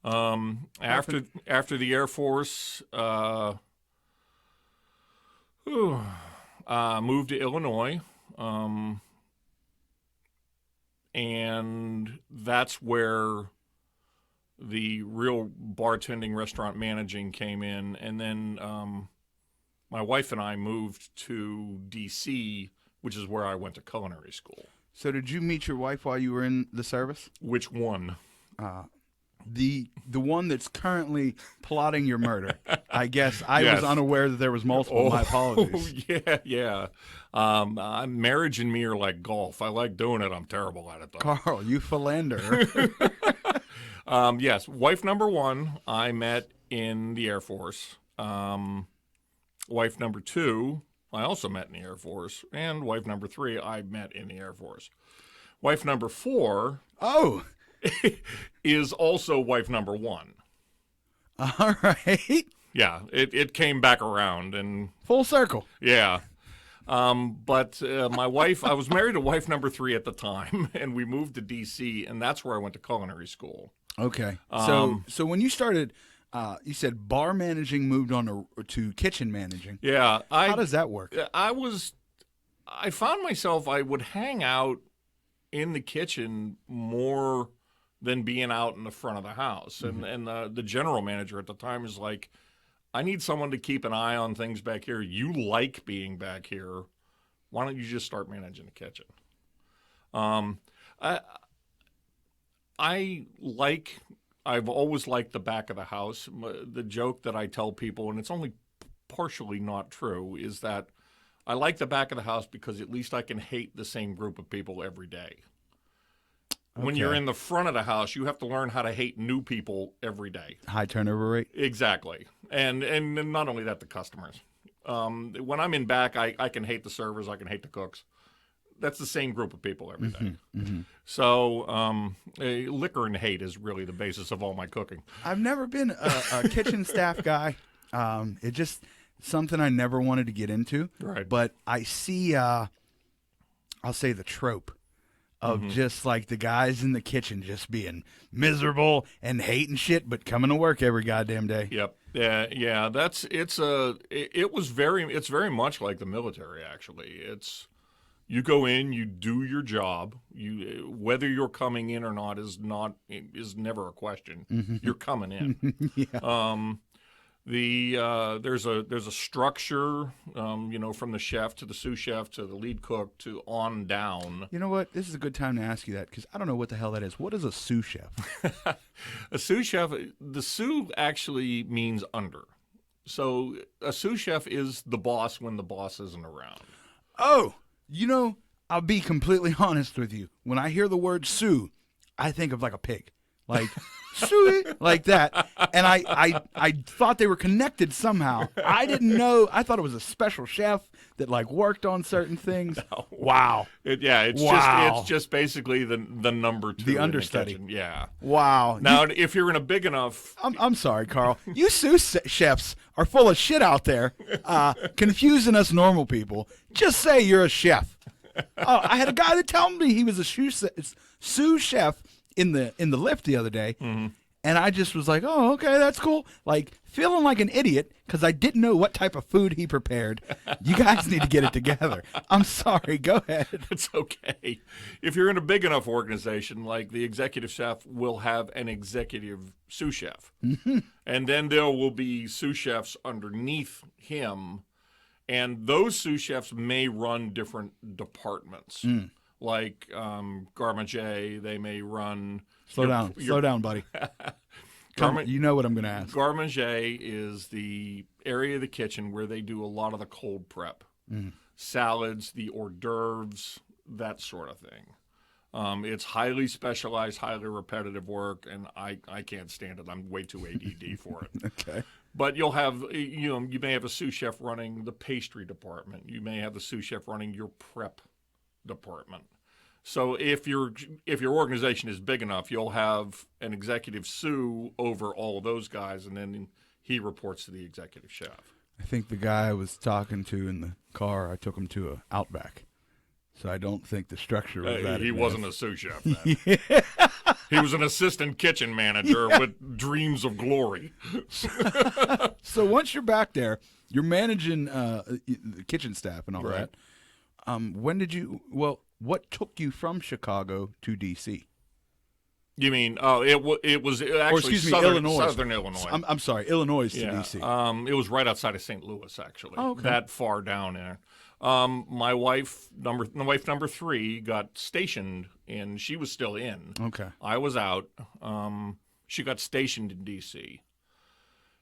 After the Air Force, moved to Illinois, and that's where the real bartending, restaurant managing came in. And then my wife and I moved to D.C., which is where I went to culinary school. So did you meet your wife while you were in the service? Which one? The one that's currently plotting your murder. I guess I was unaware that there was multiple. My apologies. Yeah. Marriage and me are like golf. I like doing it. I'm terrible at it, though. Carl, you philanderer. Yes, wife number one, I met in the Air Force. Wife number two, I also met in the Air Force. And wife number three, I met in the Air Force. Wife number four... Oh! is also wife number one. All right. Yeah, it came back around. And full circle. Yeah. But my wife, I was married to wife number three at the time, and we moved to D.C., and that's where I went to culinary school. Okay. So when you started, you said bar managing moved on to kitchen managing. Yeah. How does that work? I found myself, I would hang out in the kitchen more than being out in the front of the house. Mm-hmm. And the general manager at the time is like, I need someone to keep an eye on things back here. You like being back here. Why don't you just start managing the kitchen? I've always liked the back of the house. The joke that I tell people, and it's only partially not true, is that I like the back of the house because at least I can hate the same group of people every day. Okay. When you're in the front of the house, you have to learn how to hate new people every day. High turnover rate? Exactly. And not only that, the customers. When I'm in back, I can hate the servers, I can hate the cooks. That's the same group of people every day. Mm-hmm, mm-hmm. So liquor and hate is really the basis of all my cooking. I've never been a kitchen staff guy. It just something I never wanted to get into. Right. But I see, I'll say the trope of just like the guys in the kitchen just being miserable and hating shit, but coming to work every goddamn day. Yep. Yeah. It's very much like the military, actually. It's, you go in, you do your job. Whether you're coming in or not is never a question. Mm-hmm. You're coming in. Yeah. There's a structure, from the chef to the sous chef to the lead cook to on down. You know what? This is a good time to ask you that because I don't know what the hell that is. What is a sous chef? A sous chef, the sous actually means under. So a sous chef is the boss when the boss isn't around. Oh, I'll be completely honest with you. When I hear the word sous, I think of like a pig. Like, like that. And I thought they were connected somehow. I didn't know. I thought it was a special chef that like worked on certain things. No. Wow. It's just basically the number two. The understudy. Yeah. Wow. Now, if you're in a big enough. I'm sorry, Carl. You sous chefs are full of shit out there, confusing us normal people. Just say you're a chef. I had a guy that told me he was a sous chef in the lift the other day, and I just was like, oh, okay, that's cool. Like, feeling like an idiot because I didn't know what type of food he prepared. You guys need to get it together. I'm sorry. Go ahead. It's okay. If you're in a big enough organization, like the executive chef will have an executive sous chef. Mm-hmm. And then there will be sous chefs underneath him, and those sous chefs may run different departments. Like garde-manger, they may run... Slow down, buddy. You know what I'm going to ask. Garde-manger is the area of the kitchen where they do a lot of the cold prep. Salads, the hors d'oeuvres, that sort of thing. It's highly specialized, highly repetitive work, and I can't stand it. I'm way too ADD for it. Okay. But you'll have, you may have a sous chef running the pastry department. You may have the sous chef running your prep department. So if your organization is big enough, you'll have an executive sous over all of those guys, and then he reports to the executive chef. I think the guy I was talking to in the car, I took him to a Outback. So I don't think the structure was that. He wasn't a sous chef then. Yeah. He was an assistant kitchen manager with dreams of glory. So once you're back there, you're managing the kitchen staff and all Right. that. When did you? Well, what took you from Chicago to D.C.? You mean? Oh, it was actually Or excuse me, southern Illinois. Southern Illinois. I'm sorry, Illinois to Yeah. D.C. It was right outside of St. Louis, actually. Oh, okay. That far down there. My wife number 3 got stationed in. She was still in. Okay. I was out. She got stationed in D.C.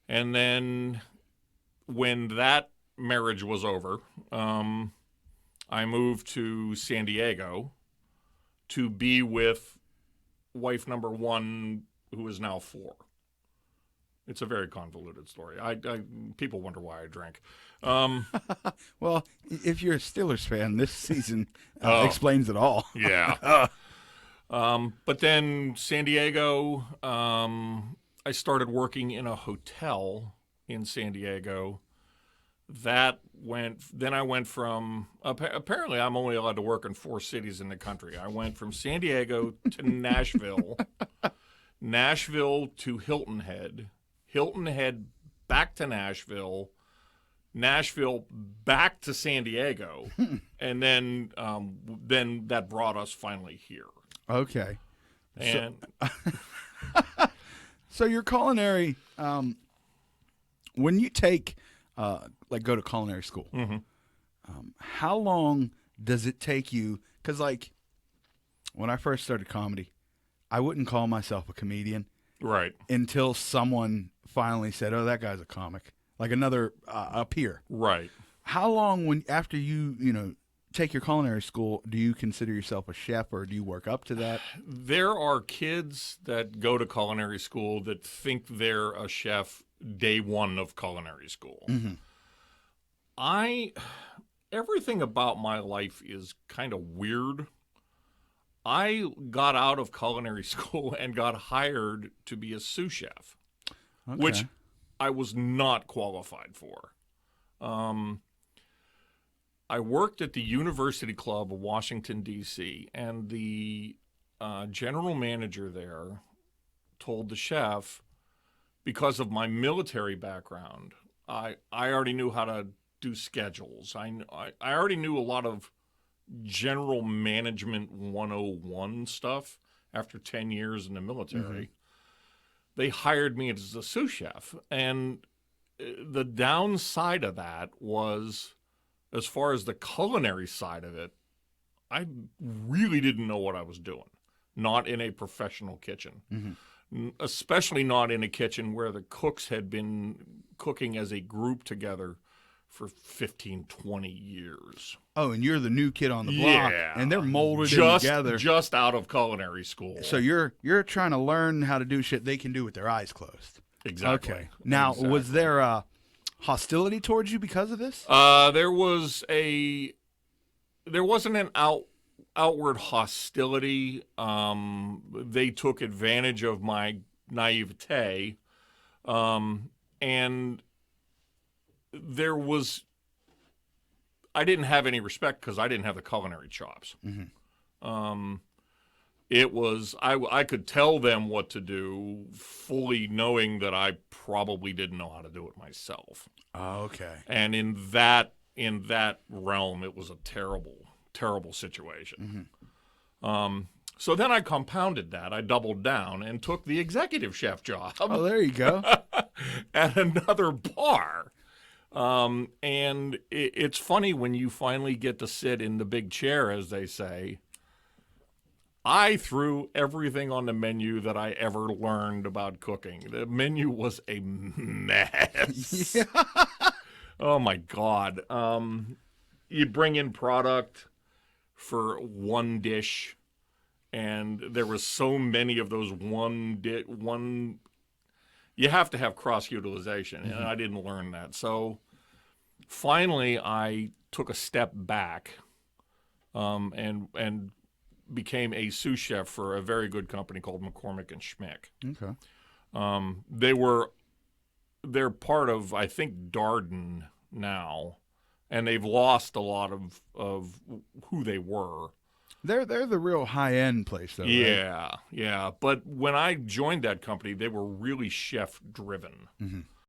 And then when that marriage was over, I moved to San Diego to be with wife number 1, who is now 4. It's a very convoluted story. People wonder why I drink. Well, if you're a Steelers fan, this season Oh. explains it all. Yeah. But then San Diego, I started working in a hotel in San Diego. Then I went from, apparently I'm only allowed to work in 4 cities in the country. I went from San Diego to Nashville, Nashville to Hilton Head, Hilton Head back to Nashville, Nashville back to San Diego, and then that brought us finally here. Okay. And So your culinary, when you take, go to culinary school, how long does it take you? Because, when I first started comedy, I wouldn't call myself a comedian right, until someone finally said, "Oh, that guy's a comic," like another a peer. right. How long, after you take your culinary school, do you consider yourself a chef, or do you work up to that? There are kids that go to culinary school that think they're a chef day one of culinary school. Everything about my life is kind of weird. I got out of culinary school and got hired to be a sous chef, which Okay. I was not qualified for. I worked at the University Club of Washington, D.C., and the general manager there told the chef, because of my military background, I already knew how to do schedules. I already knew a lot of general management 101 stuff after 10 years in the military. They hired me as a sous chef, and the downside of that was, as far as the culinary side of it, I really didn't know what I was doing. Not in a professional kitchen. Especially not in a kitchen where the cooks had been cooking as a group together for 15, 20 years. Oh, and you're the new kid on the block, Yeah. and they're molded in Just, together. just out of culinary school. So you're trying to learn how to do shit they can do with their eyes closed. Exactly. Okay. Now, Exactly. was there hostility towards you because of this? There wasn't an outward hostility. They took advantage of my naivete, and I didn't have any respect because I didn't have the culinary chops. It was I could tell them what to do, fully knowing that I probably didn't know how to do it myself. Oh, okay. And in that realm, it was a terrible situation. So then I compounded that. I doubled down and took the executive chef job Oh, there you go. at another bar. And it's funny when you finally get to sit in the big chair, as they say. I threw everything on the menu that I ever learned about cooking. The menu was a mess. Oh, my God. You bring in product for one dish, and there was so many of those one. You have to have cross-utilization, and I didn't learn that. So finally, I took a step back and became a sous chef for a very good company called McCormick and Schmick. Okay. They're part of, I think, Darden now, and they've lost a lot of who they were. They're the real high end place, though. Right? Yeah, yeah. But when I joined that company, they were really chef driven.